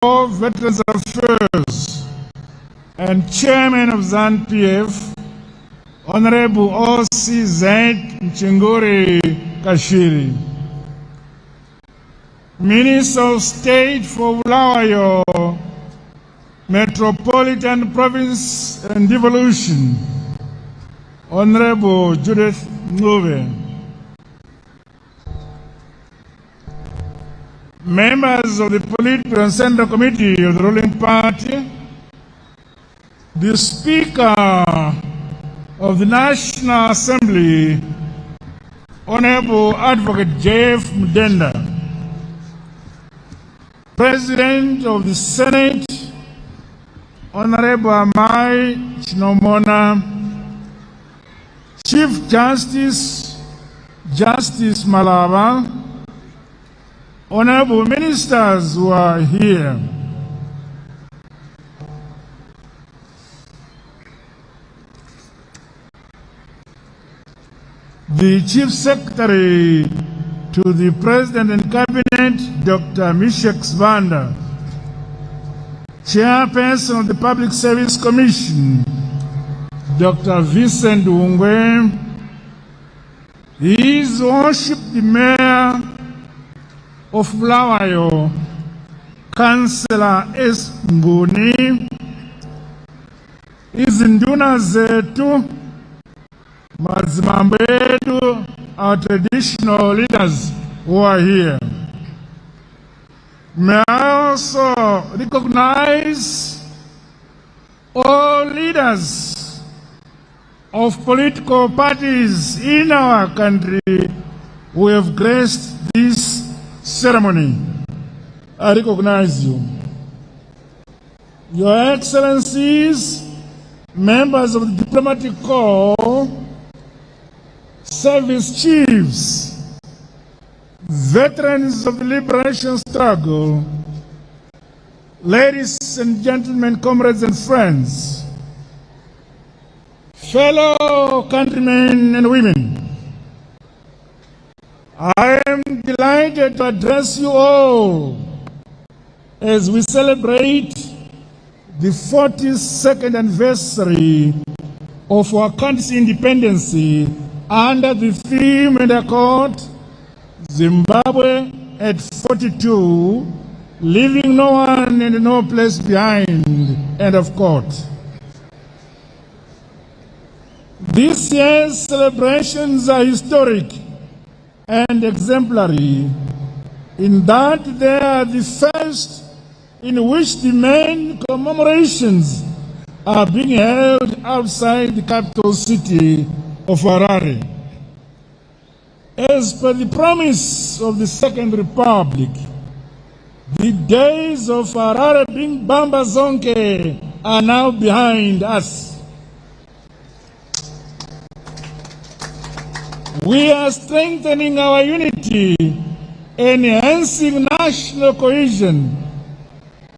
Veterans Affairs and Chairman of ZANU-PF, Honorable O.C.Z. Mchinguri Kashiri. Minister of State for Bulawayo, Metropolitan Province and Devolution, Honorable Judith Ngube. Members of the Politburo and Central Committee of the ruling party, the Speaker of the National Assembly, Honorable Advocate J.F. Mudenda, President of the Senate, Honorable Amai Chinomona, Chief Justice, Justice Malava, Honorable Ministers who are here, the Chief Secretary to the President and Cabinet, Dr. Mishek Svanda, Chairperson of the Public Service Commission, Dr. Vincent Ungwe, His Worship the Mayor of Bulawayo, Councillor S. Nguni, Izinduna Zetu, Mazimambedu, our traditional leaders who are here. May I also recognize all leaders of political parties in our country who have graced this ceremony. I recognize you. Your Excellencies, members of the Diplomatic Corps, service chiefs, veterans of the liberation struggle, ladies and gentlemen, comrades and friends, fellow countrymen and women, I am delighted to address you all as we celebrate the 42nd anniversary of our country's independence under the theme and accord, Zimbabwe at 42, leaving no one and no place behind, end of quote. This year's celebrations are historic and exemplary in that they are the first in which the main commemorations are being held outside the capital city of Harare. As per the promise of the Second Republic, the days of Harare being Bamba Zonke are now behind us. We are strengthening our unity, enhancing national cohesion,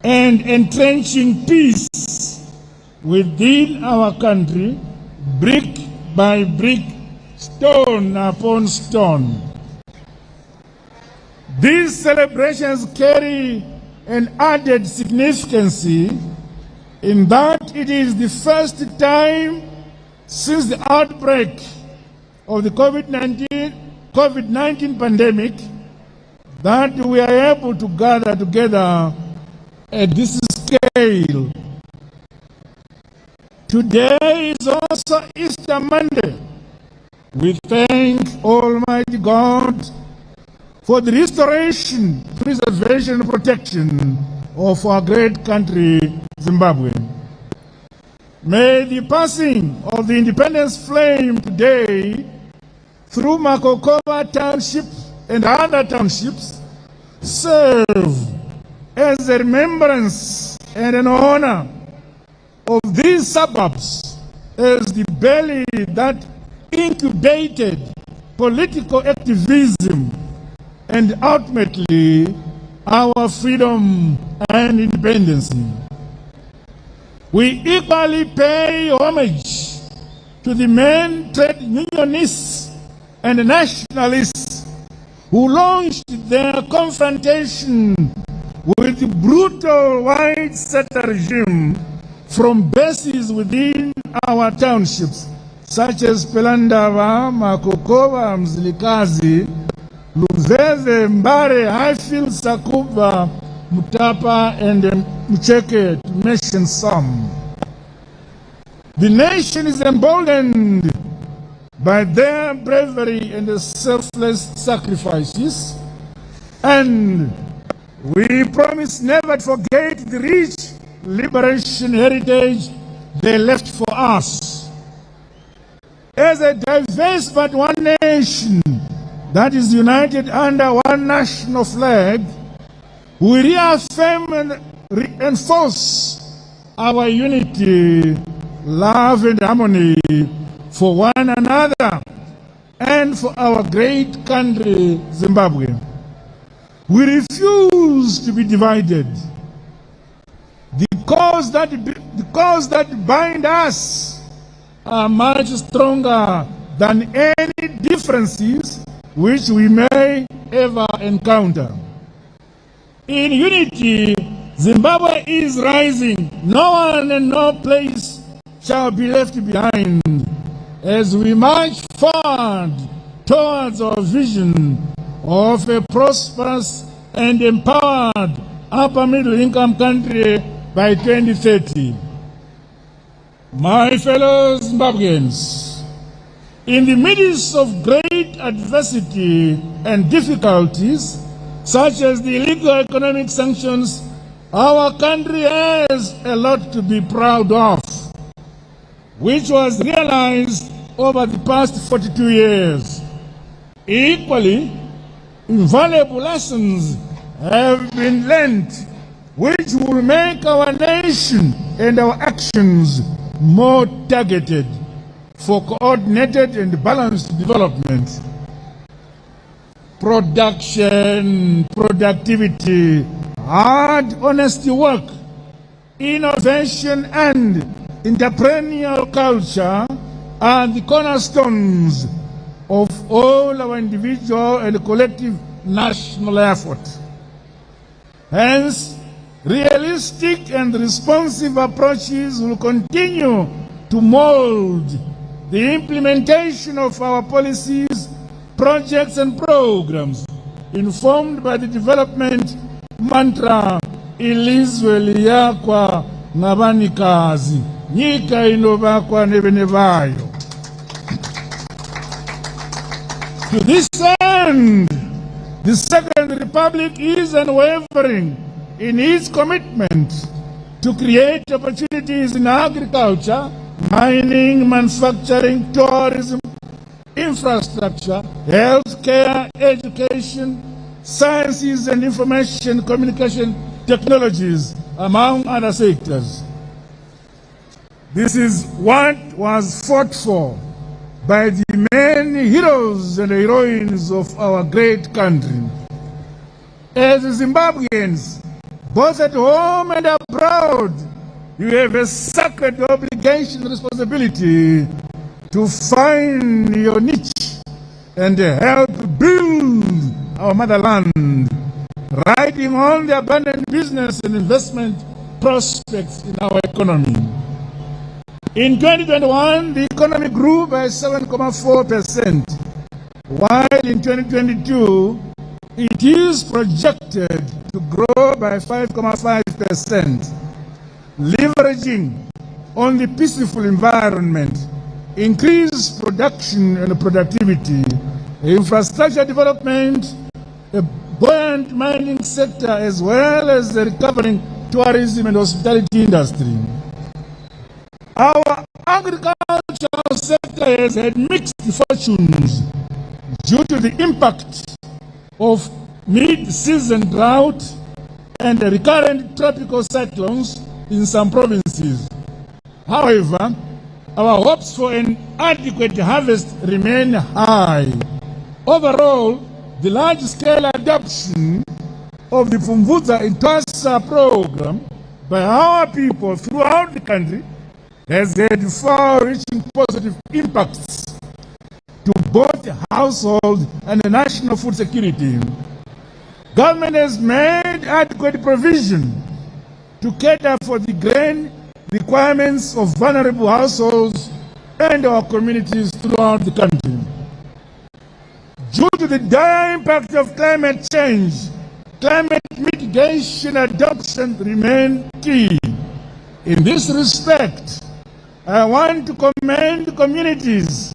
and entrenching peace within our country, brick by brick, stone upon stone. These celebrations carry an added significance in that it is the first time since the outbreak of the COVID-19 pandemic that we are able to gather together at this scale. Today is also Easter Monday. We thank Almighty God for the restoration, preservation, and protection of our great country, Zimbabwe. May the passing of the independence flame today through Makokova Township and other townships serve as a remembrance and an honor of these suburbs as the belly that incubated political activism and ultimately our freedom and independence. We equally pay homage to the main trade unionists and nationalists who launched their confrontation with the brutal white settler regime from bases within our townships, such as Pelandava, Makokova, Mzilikazi, Luzeze, Mbare, Highfield, Sakuba, Mutapa, and Mcheke, to mention some. The nation is emboldened by their bravery and selfless sacrifices, and we promise never to forget the rich liberation heritage they left for us. As a diverse but one nation that is united under one national flag, we reaffirm and reinforce our unity, love, and harmony for one another and for our great country, Zimbabwe. We refuse to be divided. The cause that bind us are much stronger than any differences which we may ever encounter. In unity, Zimbabwe is rising. No one and no place shall be left behind as we march forward towards our vision of a prosperous and empowered upper middle income country by 2030. My fellow Zimbabweans, in the midst of great adversity and difficulties, such as the illegal economic sanctions, our country has a lot to be proud of, which was realized over the past 42 years. Equally, invaluable lessons have been learned, which will make our nation and our actions more targeted for coordinated and balanced development. Production, productivity, hard, honest work, innovation, and entrepreneurial culture are the cornerstones of all our individual and collective national effort. Hence, realistic and responsive approaches will continue to mold the implementation of our policies, projects, and programs, informed by the development mantra ilizwe liyakwa nabanikazi nyika inovakwa nevene vayo. To this end, the Second Republic is unwavering in its commitment to create opportunities in agriculture, mining, manufacturing, tourism, infrastructure, healthcare, education, sciences and information communication technologies, among other sectors. This is what was fought for by the many heroes and heroines of our great country. As Zimbabweans, both at home and abroad, you have a sacred obligation and responsibility to find your niche and help build our motherland, riding on the abundant business and investment prospects in our economy. In 2021, the economy grew by 7.4%, while in 2022, it is projected to grow by 5.5%, leveraging on the peaceful environment, increased production and productivity, infrastructure development, a buoyant mining sector, as well as the recovering tourism and hospitality industry. Our agricultural sector has had mixed fortunes due to the impact of mid-season drought and the recurrent tropical cyclones in some provinces. However, our hopes for an adequate harvest remain high. Overall, the large-scale adoption of the Pfumvudza Intwasa program by our people throughout the country has had far-reaching positive impacts to both household and national food security. Government has made adequate provision to cater for the grain requirements of vulnerable households and our communities throughout the country. Due to the dire impact of climate change, climate mitigation adoption remain key. In this respect, I want to commend communities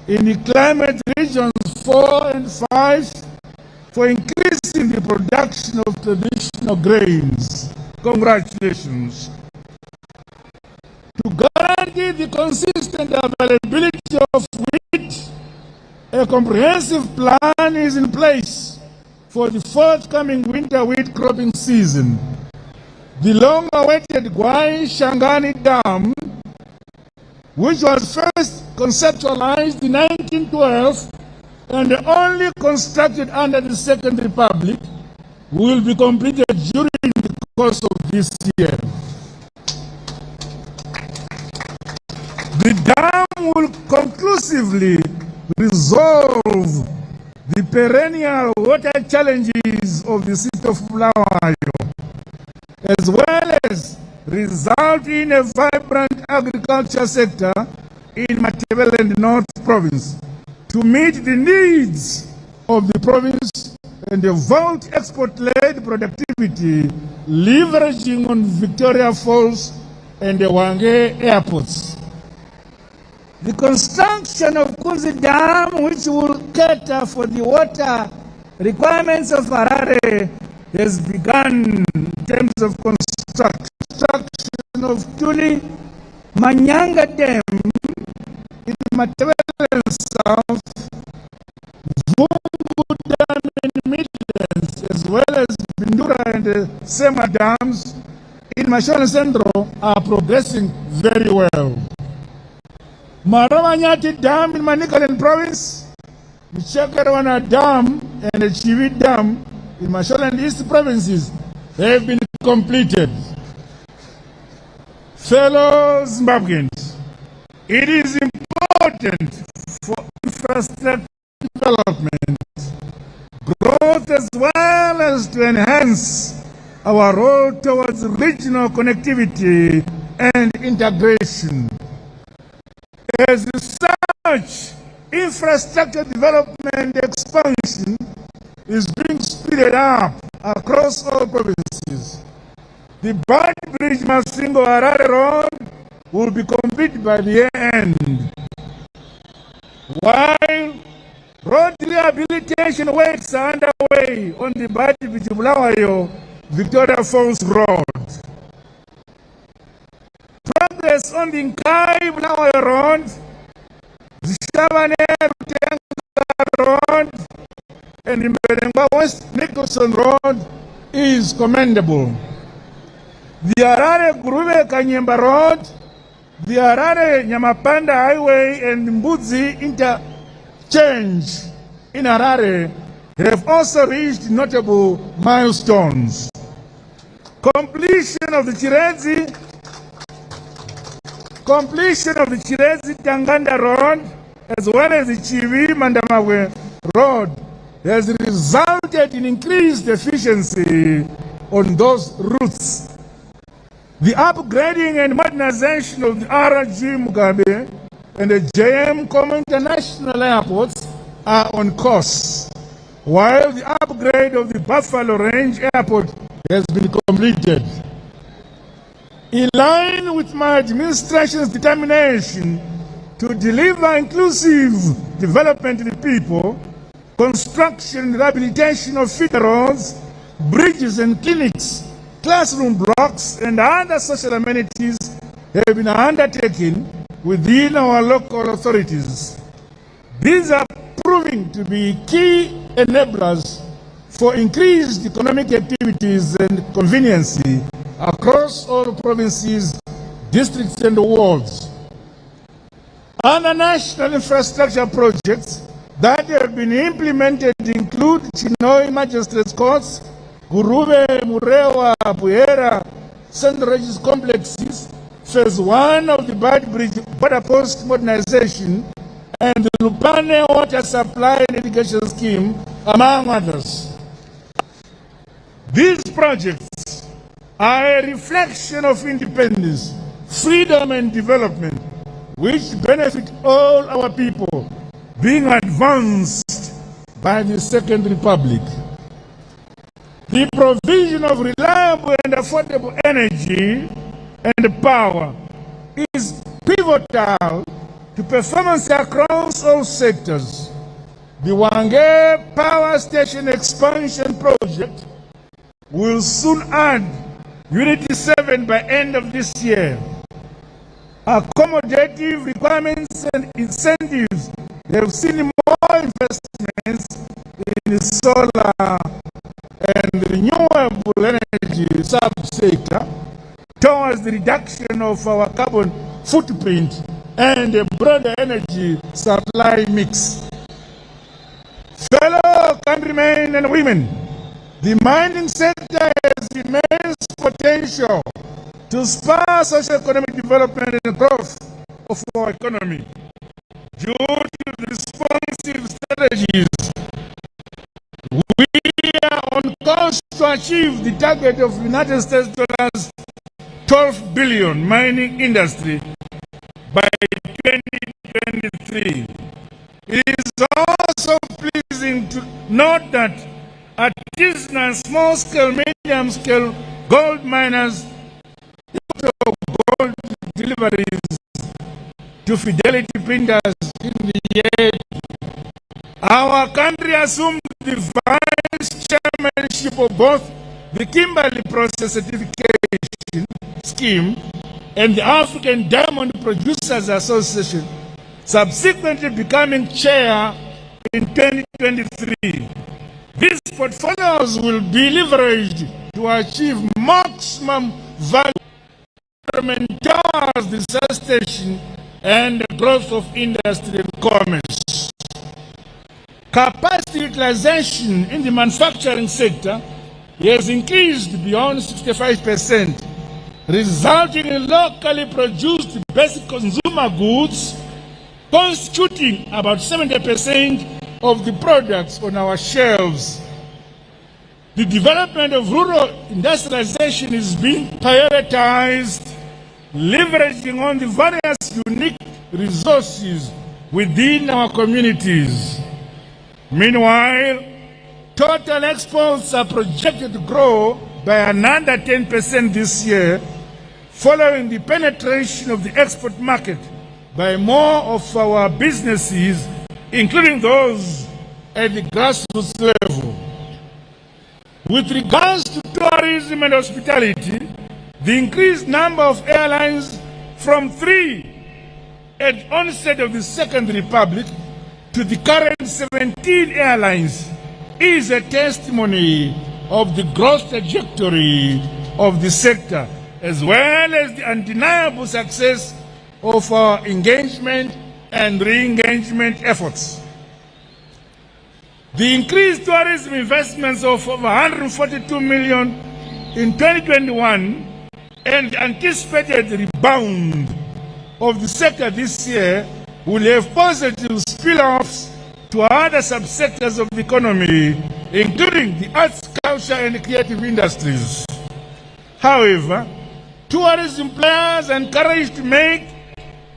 in the climate regions 4 and 5 for increasing the production of traditional grains. Congratulations. To guarantee the consistent availability of wheat, a comprehensive plan is in place for the forthcoming winter wheat cropping season. The long-awaited Gwai Shangani Dam, which was first conceptualized in 1912 and only constructed under the Second Republic, will be completed during the course of this year. The dam will conclusively resolve the perennial water challenges of the city of Bulawayo, as well as result in a vibrant agriculture sector in Matebeleland North Province to meet the needs of the province and devote export-led productivity, leveraging on Victoria Falls and the Wange airports. The construction of Kunzi Dam, which will cater for the water requirements of Harare, has begun in terms of construction of Tuli Manyanga Dam in Matebeleland South, Vumbu Dam in Midlands, as well as Bindura and the Sema dams in Mashona Central are progressing very well. Maramanyati Dam in Manicaland Province, the Chakarwana Dam and the Chivi Dam in Mashonaland East Provinces have been completed. Fellow Zimbabweans, it is important for infrastructure development, growth, as well as to enhance our role towards regional connectivity and integration. As such, infrastructure development expansion is being speeded up across all provinces. The Bad Bridge Masingo Harare Road will be completed by the year end, while road rehabilitation works are underway on the Bad Bridge Bulawayo Victoria Falls Road. Progress on the Nkai Bulawayo Road, the Shabane Road, and the Mberengwa West Nicholson Road is commendable. The Harare Gurube Kanyemba Road, the Harare Nyamapanda Highway, and Mbudzi Interchange in Harare have also reached notable milestones. Completion of the Chirezi Tanganda Road, as well as the Chivi Mandamawe Road, has resulted in increased efficiency on those routes. The upgrading and modernization of the RG Mugabe and the JM Common International Airports are on course, while the upgrade of the Buffalo Range Airport has been completed. In line with my administration's determination to deliver inclusive development to the people, construction and rehabilitation of feeder roads, bridges and clinics, classroom blocks, and other social amenities have been undertaken within our local authorities. These are proving to be key enablers for increased economic activities and conveniency across all provinces, districts, and wards. Other national infrastructure projects that have been implemented include Chinoi Magistrates Courts, Gurube, Murewa, Buera, Central Regis Complexes, Phase 1 of the Bad Bridge Border Post Modernization, and the Lupane Water Supply and Irrigation Scheme, among others. These projects are a reflection of independence, freedom and development, which benefit all our people, being advanced by the Second Republic. The provision of reliable and affordable energy and power is pivotal to performance across all sectors. The Wange Power Station Expansion Project will soon add Unit 7 by end of this year. Accommodative requirements and incentives have seen more investments in solar and renewable energy subsector towards the reduction of our carbon footprint and a broader energy supply mix. Fellow countrymen and women, the mining sector has immense potential to spur socio-economic development and growth of our economy. Due to the responsive strategies, we are on course to achieve the target of United States dollars 12 billion mining industry by 2023. It is also pleasing to note that artisanal, small-scale, medium-scale gold miners gold deliveries to Fidelity Printers in the year. Our country assumed the vice chairmanship of both the Kimberley Process Certification Scheme and the African Diamond Producers Association, subsequently becoming chair in 2023. These portfolios will be leveraged to achieve maximum value towards the sustain and the growth of industry and commerce. Capacity utilization in the manufacturing sector has increased beyond 65%, resulting in locally produced basic consumer goods constituting about 70% of the products on our shelves. The development of rural industrialization is being prioritized, leveraging on the various unique resources within our communities. Meanwhile, total exports are projected to grow by another 10% this year, following the penetration of the export market by more of our businesses, including those at the grassroots level. With regards to tourism and hospitality, the increased number of airlines from 3 at onset of the Second Republic to the current 17 airlines is a testimony of the growth trajectory of the sector, as well as the undeniable success of our engagement and re-engagement efforts. The increased tourism investments of over 142 million in 2021 and the anticipated rebound of the sector this year will have positive spill-offs to other subsectors of the economy, including the arts, culture, and creative industries. However, tourism players are encouraged to make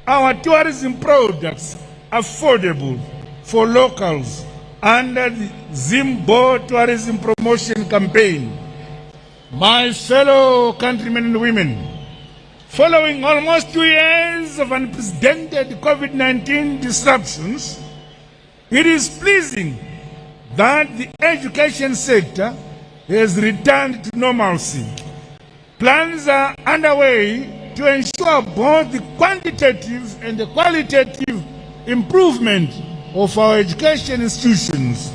our tourism products affordable for locals under the Zimbabwe Tourism Promotion Campaign. My fellow countrymen and women, following almost 2 years of unprecedented COVID-19 disruptions, it is pleasing that the education sector has returned to normalcy. Plans are underway to ensure both the quantitative and the qualitative improvement of our education institutions.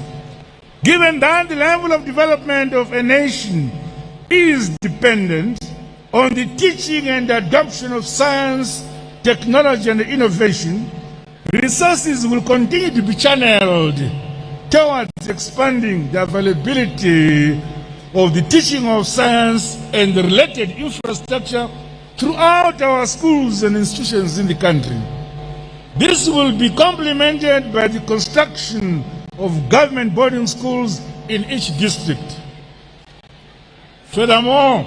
Given that the level of development of a nation is dependent on the teaching and adoption of science, technology, and innovation, resources will continue to be channeled towards expanding the availability of the teaching of science and the related infrastructure throughout our schools and institutions in the country. This will be complemented by the construction of government boarding schools in each district. Furthermore,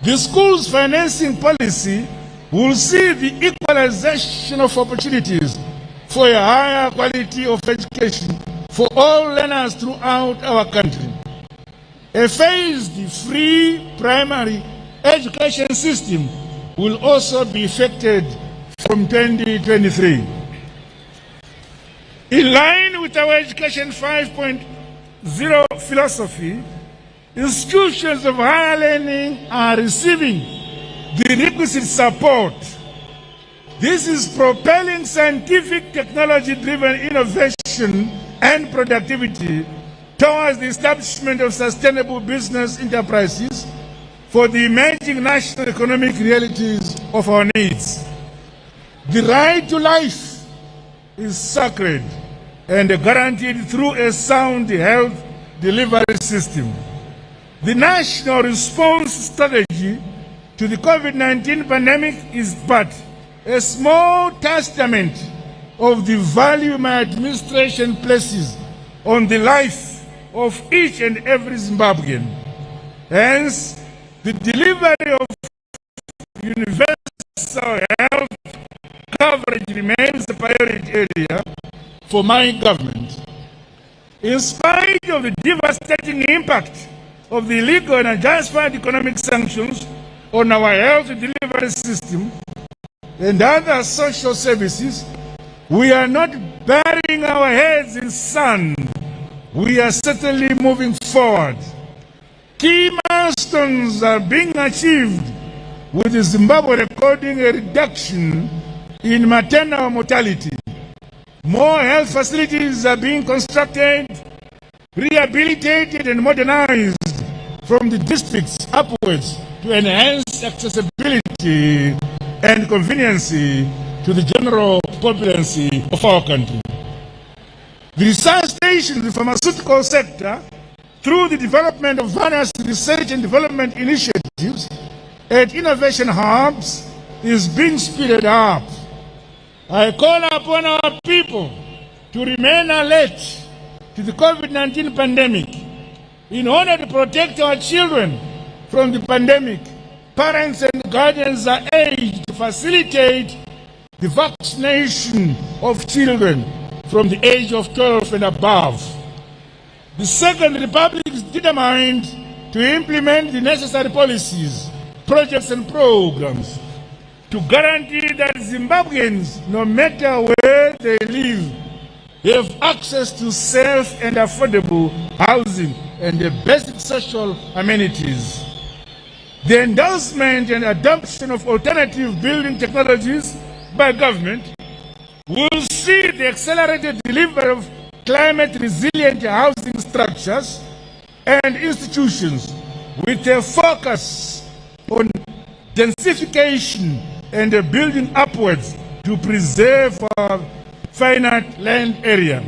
the school's financing policy will see the equalization of opportunities for a higher quality of education for all learners throughout our country. A phased free primary education system will also be effected from 2023. In line with our Education 5.0 philosophy, institutions of higher learning are receiving the requisite support. This is propelling scientific technology-driven innovation and productivity towards the establishment of sustainable business enterprises for the emerging national economic realities of our needs. The right to life is sacred and guaranteed through a sound health delivery system. The national response strategy to the COVID-19 pandemic is but a small testament of the value my administration places on the life of each and every Zimbabwean. Hence, the delivery of universal health coverage remains a priority area for my government. In spite of the devastating impact of the illegal and unjustified economic sanctions on our health delivery system and other social services, we are not burying our heads in sand. We are certainly moving forward. Key milestones are being achieved, with Zimbabwe recording a reduction in maternal mortality. More health facilities are being constructed, rehabilitated, and modernized from the districts upwards to enhance accessibility and convenience to the general populace of our country. The resuscitation of the pharmaceutical sector through the development of various research and development initiatives at innovation hubs is being speeded up. I call upon our people to remain alert to the COVID-19 pandemic. In order to protect our children from the pandemic, parents and guardians are urged to facilitate the vaccination of children from the age of 12 and above. The Second Republic is determined to implement the necessary policies, projects, and programs to guarantee that Zimbabweans, no matter where they live, have access to safe and affordable housing and the basic social amenities. The endorsement and adoption of alternative building technologies by government will see the accelerated delivery of climate-resilient housing structures and institutions with a focus on densification and building upwards to preserve our finite land area.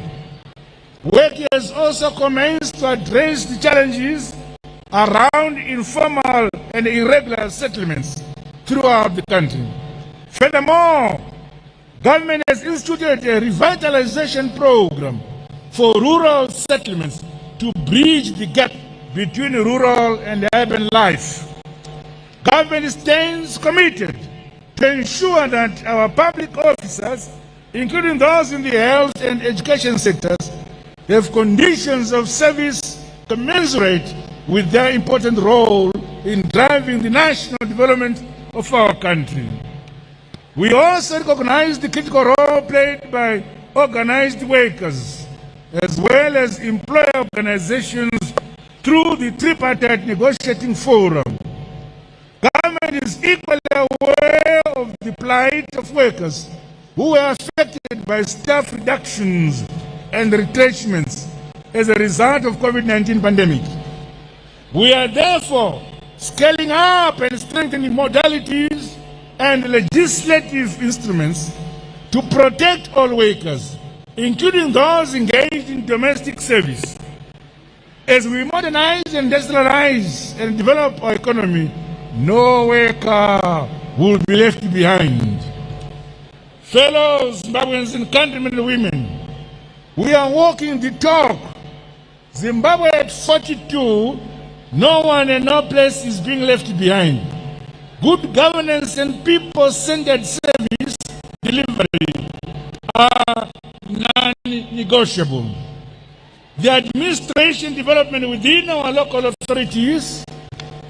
Work has also commenced to address the challenges around informal and irregular settlements throughout the country. Furthermore, government has instituted a revitalization program for rural settlements to bridge the gap between rural and urban life. Government stands committed to ensure that our public officers, including those in the health and education sectors, have conditions of service commensurate with their important role in driving the national development of our country. We also recognize the critical role played by organized workers as well as employer organizations through the tripartite negotiating forum. Government is equally aware of the plight of workers who were affected by staff reductions and retrenchments as a result of COVID-19 pandemic. We are therefore scaling up and strengthening modalities and legislative instruments to protect all workers, including those engaged in domestic service. As we modernize, industrialize, and develop our economy, no worker will be left behind. Fellow Zimbabweans and countrymen and women, we are walking the talk. Zimbabwe at 42 No one and no place is being left behind. Good governance and people-centered service delivery are non-negotiable. The administration development within our local authorities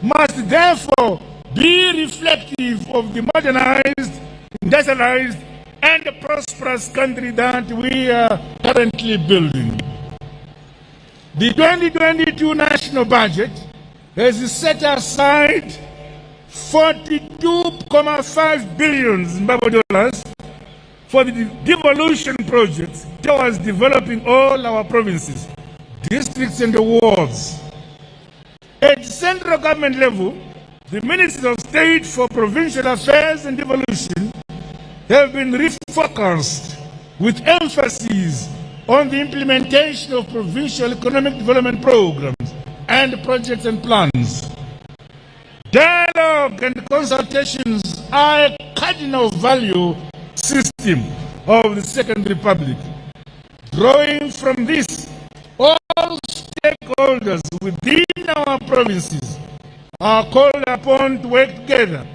must therefore be reflective of the modernized, industrialized, and prosperous country that we are currently building. The 2022 national budget has set aside 42.5 billion Zimbabwe dollars for the devolution projects towards developing all our provinces, districts, and wards. At central government level, the Ministries of State for Provincial Affairs and Devolution have been refocused with emphasis on the implementation of provincial economic development programs and projects and plans. Dialogue and consultations are a cardinal value system of the Second Republic. Drawing from this, all stakeholders within our provinces are called upon to work together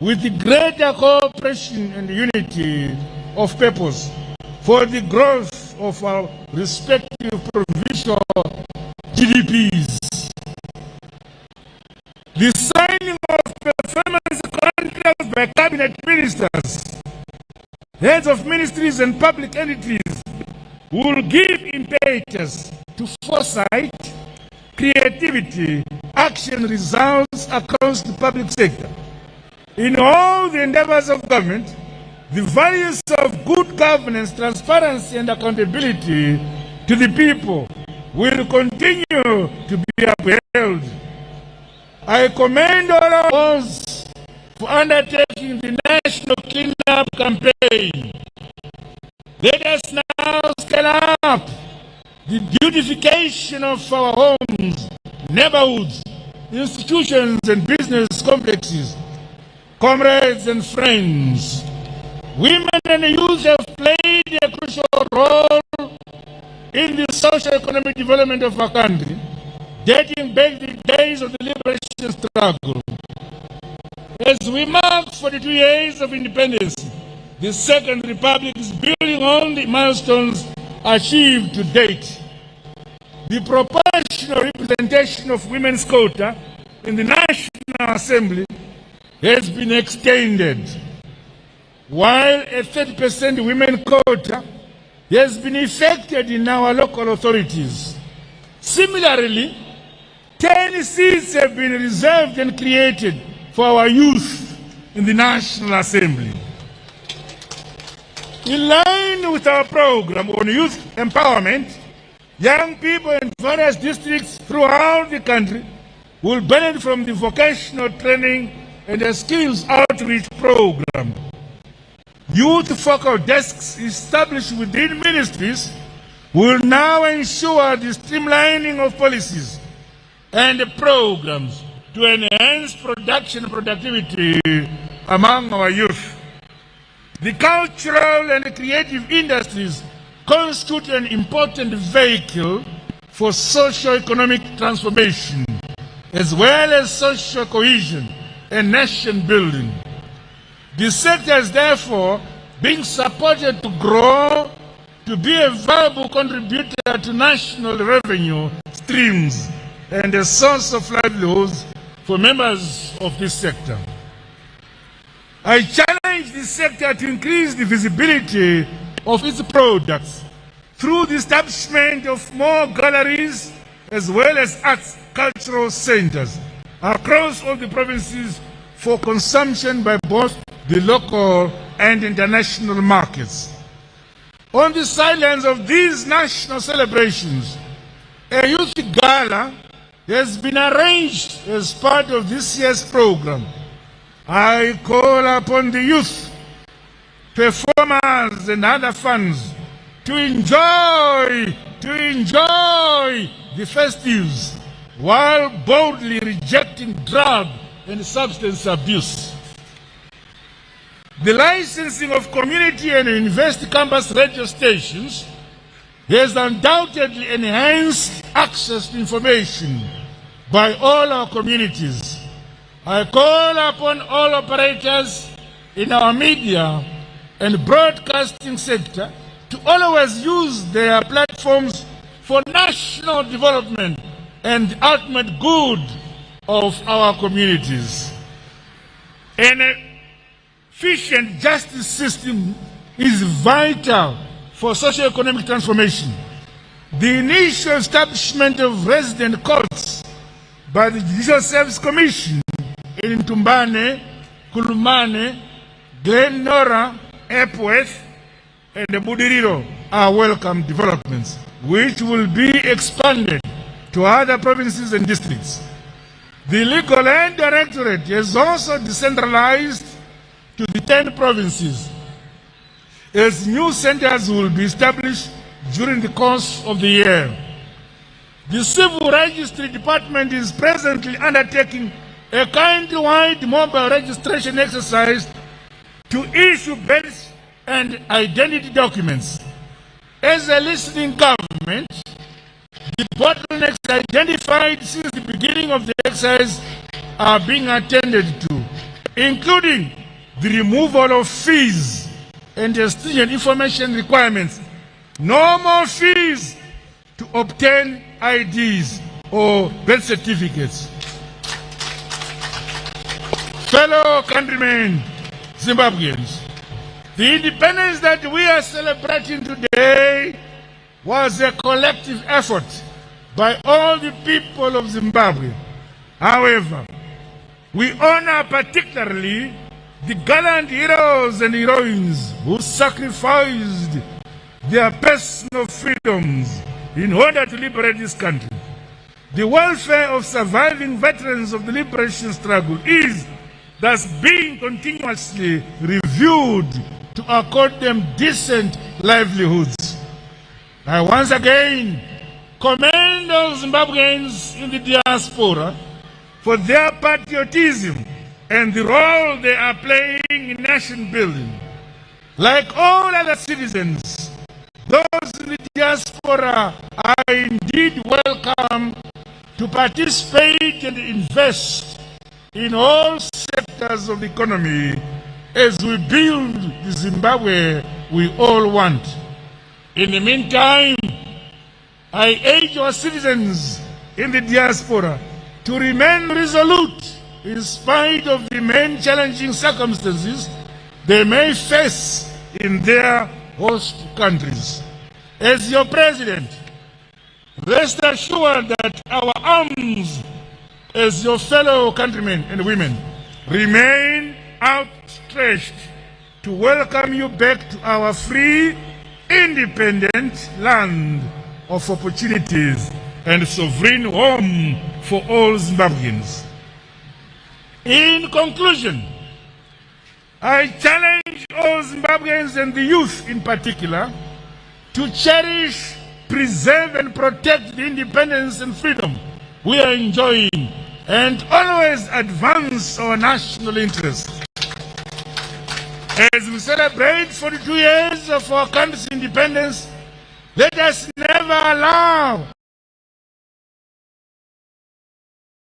with the greater cooperation and unity of purpose for the growth of our respective provincial GDPs. The signing of performance contracts by cabinet ministers, heads of ministries and public entities will give impetus to foresight, creativity, action results across the public sector. In all the endeavors of government, the values of good governance, transparency, and accountability to the people will continue to be upheld. I commend all of us for undertaking the National Cleanup Campaign. Let us now scale up the beautification of our homes, neighborhoods, institutions, and business complexes. Comrades and friends, women and youth have played a crucial role in the socio-economic development of our country, dating back the days of the liberation struggle. As we mark 42 years of independence, the Second Republic is building on the milestones achieved to date. The proportional representation of women's quota in the National Assembly has been extended, while a 30% women quota has been effected in our local authorities. Similarly, 10 seats have been reserved and created for our youth in the National Assembly. In line with our program on youth empowerment, young people in various districts throughout the country will benefit from the vocational training and the skills outreach program. Youth focal desks established within ministries will now ensure the streamlining of policies and programs to enhance production and productivity among our youth. The cultural and creative industries constitute an important vehicle for socio-economic transformation, as well as social cohesion and nation building. The sector is therefore being supported to grow to be a valuable contributor to national revenue streams and a source of livelihoods for members of this sector. I challenge the sector to increase the visibility of its products through the establishment of more galleries as well as arts cultural centers across all the provinces for consumption by both the local and international markets. On the sidelines of these national celebrations, a youth gala has been arranged as part of this year's program. I call upon the youth, performers, and other fans to enjoy the festives while boldly rejecting drug and substance abuse. The licensing of community and university campus radio stations has undoubtedly enhanced access to information, by all our communities. I call upon all operators in our media and broadcasting sector to always use their platforms for national development and the ultimate good of our communities. An efficient justice system is vital for socio-economic transformation. The initial establishment of resident courts by the Judicial Service Commission in Tumbane, Kulumane, Glenora, Epworth, and Budiriro are welcome developments, which will be expanded to other provinces and districts. The Legal Aid Directorate has also decentralized to the 10 provinces, as new centers will be established during the course of the year. The Civil Registry Department is presently undertaking a county-wide mobile registration exercise to issue birth and identity documents. As a listening government, the bottlenecks identified since the beginning of the exercise are being attended to, including the removal of fees and the stringent information requirements. No more fees to obtain IDs or birth certificates. Fellow countrymen, Zimbabweans, the independence that we are celebrating today was a collective effort by all the people of Zimbabwe. However, we honor particularly the gallant heroes and heroines who sacrificed their personal freedoms in order to liberate this country. The welfare of surviving veterans of the liberation struggle is thus being continuously reviewed to accord them decent livelihoods. I once again commend all Zimbabweans in the diaspora for their patriotism and the role they are playing in nation building. Like all other citizens, those in the diaspora are indeed welcome to participate and invest in all sectors of the economy as we build the Zimbabwe we all want. In the meantime, I urge our citizens in the diaspora to remain resolute in spite of the many challenging circumstances they may face in their host countries. As your president, rest assured that our arms as your fellow countrymen and women remain outstretched to welcome you back to our free, independent land of opportunities and sovereign home for all Zimbabweans. In conclusion, I challenge all Zimbabweans and the youth in particular to cherish, preserve and protect the independence and freedom we are enjoying and always advance our national interests. As we celebrate 42 years of our country's independence, let us never allow